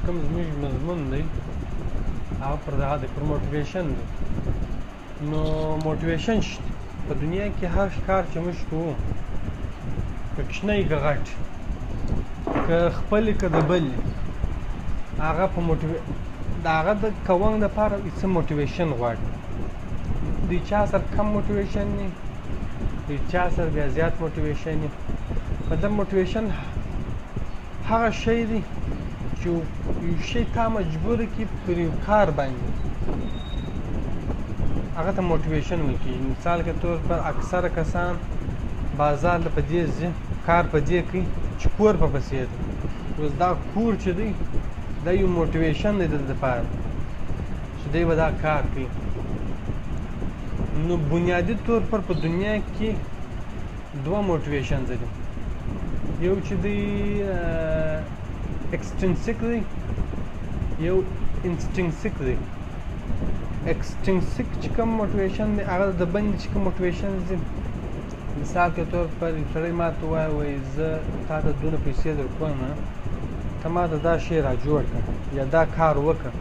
کوم زموږ مضمون دی هغه پر دغه دی پر موټیویشن دی. نو موټیویشن په دنیا کې هر کار چې موږ کوو که کوچنی که غټ که خپل که د بل هغه په د هغه د کوونک دپاره څه موټیویشن غواړي. د چا سره کم موټیویشن وي د چا سره بیا زیات موټیویشن وي. مطلب موټیویشن هغه شی دی چې یو شی تا مجبور کړي پر یو کار باندې هغه ته موټیویشن ویل کېږي. مثال که طور پر اکثره کسان بازار له په دې ځي کار په دې کوي چې کور په پسې دی. اوس دا کور چې دی دا یو موټیویشن دی د ده دپاره چې دی به دا کار کوي. نو بنیادي طور پر په دنیا کې دوه موټیویشنز دي. یو چې دی ایکسټرنسیک دی یو انسټینکسیک دی. ایکسټرنسیک چې کوم موټیویشن دی هغه د باندې چې کوم موټیویشنز دي. مثال کے طور پر یو سړی ما ته ووایي وایي زه تا ته دونه پیسې درکوم ته ما ته دا شی را جوړ کړه یا دا کار وکړه.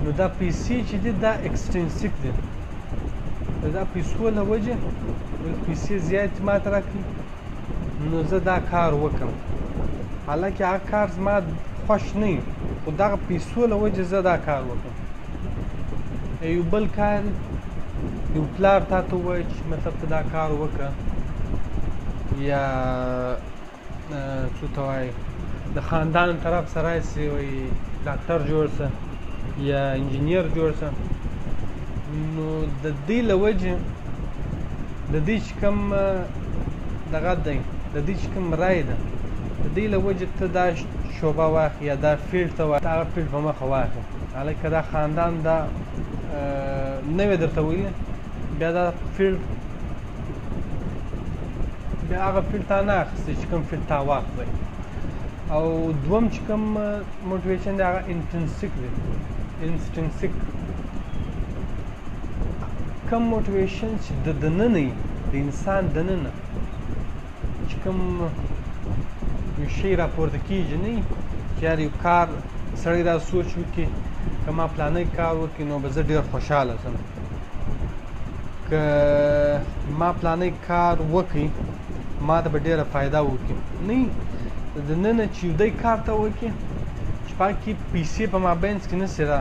نو دا پیسې چې دي دا ایکسټرنسیک دي. دا پیسو له وجې پیسې زیات ما ته راکړي نو زه دا کار وکړم حالانکه هغه کار زما خوښ نه وي خو دغه پیسو له وجې زه دا کار وکړم. یو بل کار یو پلار تا ته ووایي چې مطلب ته دا کار وکړه یا څو ته وایي د خاندان طرف سره راشي وایي ډاکټر جوړ شه یا انجینیر جوړ شه. نو د دې له وجې د دې چې کوم دغه دی د دې چې کوم رای ده د دې له وجې ته دا شعبه واخلې یا دا فیلډ ته هغه فیلډ په مخه واخلې. هلکه دا خاندان دا نه وی درته ویلي بیا دا فیلډ بیا هغه فیلډ تا نه اخیستی چې کوم فیلډ تا واخلئ. او دوم چې کوم موټیویشن دی هغه انټرنسیک دی. انسټینکسیک کوم موټیویشن چې د دننه وي د انسان دننه چې کوم یو شی راپورته کېږي نه چې یار یو کار سړی دا سوچ وکړي که ما پلانی کار وکړي نو به زه ډېر خوشحاله شم که ما پلانی کار وکړي ما ته به ډېره فایده وکړي. نه دننه چې یو دی کار ته وکړي چې په هغه کې پیسې په مابینځ کې نشي را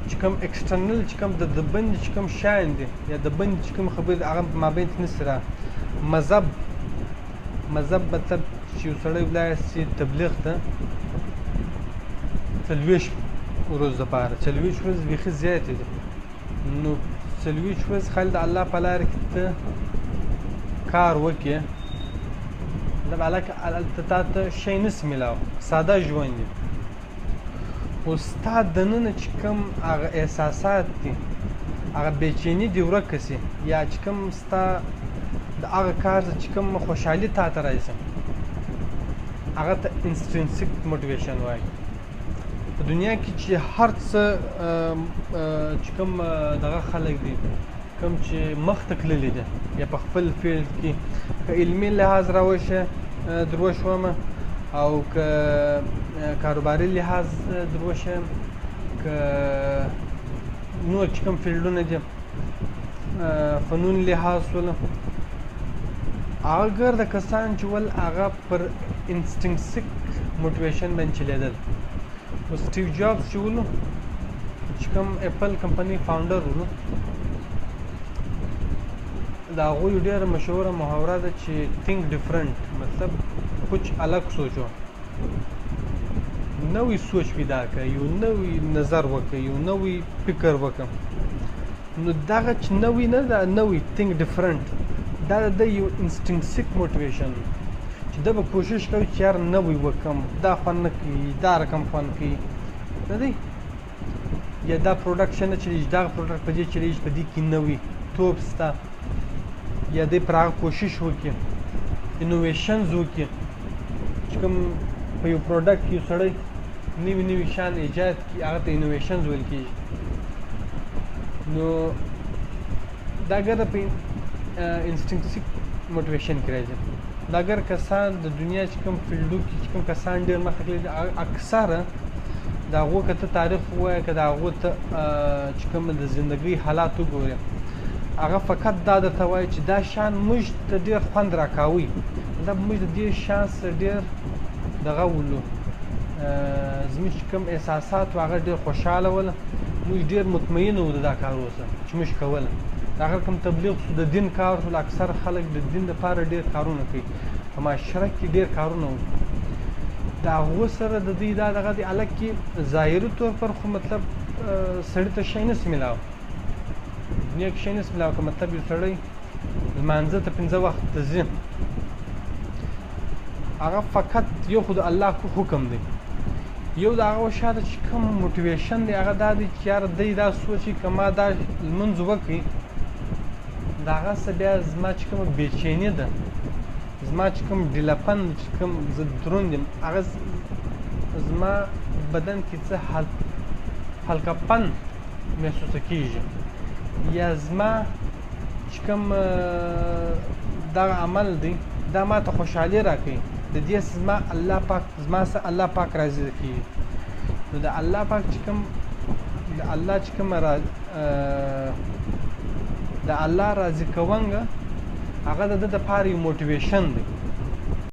چې کوم ایکسټرنل چې کوم د باندې چې کوم شیان دي یا د باندې چې کوم خبرې دي هغه په مابینځ کې نشي را. مذهب مطلب چې یو سړی ولاړ شي تبلیغ ته 40 ورځو دپاره 40 ورځې بیخي زیاتې دي. نو 40 ورځې خالي د الله په لاره کې ته کار وکړې مطلب هلکه هلته تا ته شی نسي میلاو ساده ژوند دی خو ستا دننه چې کوم هغه احساسات دي هغه بېچیني دې ورکه سي یا چې کوم ستا د هغه کار چې کوم خوشحالي تا ته راشي هغه ته انسټرنسیک موټیویشن وایي. په دنیا کې چې هر څه چې کوم دغه خلک دي کوم چې مخته تللي دي یا په خپل فیلډ کې که علمي لحاظ راوشه دروش ومه او که کاروباري لحاظ دروشه که نور چې کوم فیلډونه دي فنون لحاظ وله اگر د کسان چې ول هغه پر انسټینکسیک موټیویشن باندې چلیدل. او سټیو جابز چې ولو چې کوم اپل کمپنی فاونډر ولو د هغوی ډېره مشهوره محاوره ده چې think different مطلب کچھ الگ سوچو نوی سوچ پیدا کړه یو نوی نظر وکړه یو نوی فکر وکړه. نو دغه چې نوی نه ده نوی think different دا د یو انسټینکسیک موټیویشن چې ده به کوشش کوي چې یار نوی وکړم دا خوند نه کوي دا رقم خوند کوي نه دی یا دا پروډکشن نه چلیږي دغه پروډکټ په دې چلیږي په دې کې نوی توپ سته یا دی پر هغه کوشش وکړي انوویشنز وکړي چې کوم په یو پروډکټ کې یو سړی نوي شیان ایجاد کړي هغه ته انوویشنز ویل کېږي. نو دا ګټه په انسټینکټیک موټیویشن کې راځي. د اگر کسان د دنیا چې کوم فیلډو کې چې کوم کسان ډېر مخکې تللي دي اکثره د هغو که ته تاریخ ووایه که د هغو ته چې کوم د زندګۍ حالات وګورې هغه فقط دا درته وایي چې دا شیان موږ ته ډېر خوند راکاوه دا موږ د دې شیان سره ډېر دغه ولو زموږ چې کوم احساسات وو هغه ډېر خوشحاله ول موږ ډېر مطمئن وو د دا کارو سره چې موږ کوله هغه کوم تبلیغ شو د دین کار شو اکثر خلک د دین لپاره ډېر کارونه کوي په معاشره کې ډېر کارونه وو د هغو سره د دوی دا دغه دی هلک کې ظاهري طور پر خو مطلب سړي ته شی نسي میلاو دنیا کې شی نسي میلاو که مطلب یو سړی لمانځه ته 5 وخت ته ځي هغه فقط یو خو د الله حکم دی یو د هغه شاته چې کوم موټیویشن دی هغه دا دی چې یاره دی دا سوچي که ما دا لمونځ وکړي د هغه څه بیا زما چې کومه بېچیني ده زما چې کوم ډیلپن چې کوم زه دروند یم هغه زما بدن کې څه هلکهپن محسوسه کېږي یا زما چې کوم دغه عمل دی دا ما ته خوشحالي راکوي د دې زما الله پاک زما سره الله پاک راضي کېږي نو د الله پاک چې کوم د الله چې کوم د الله راضي کونګه هغه د ده دپاره یو موټیویشن دی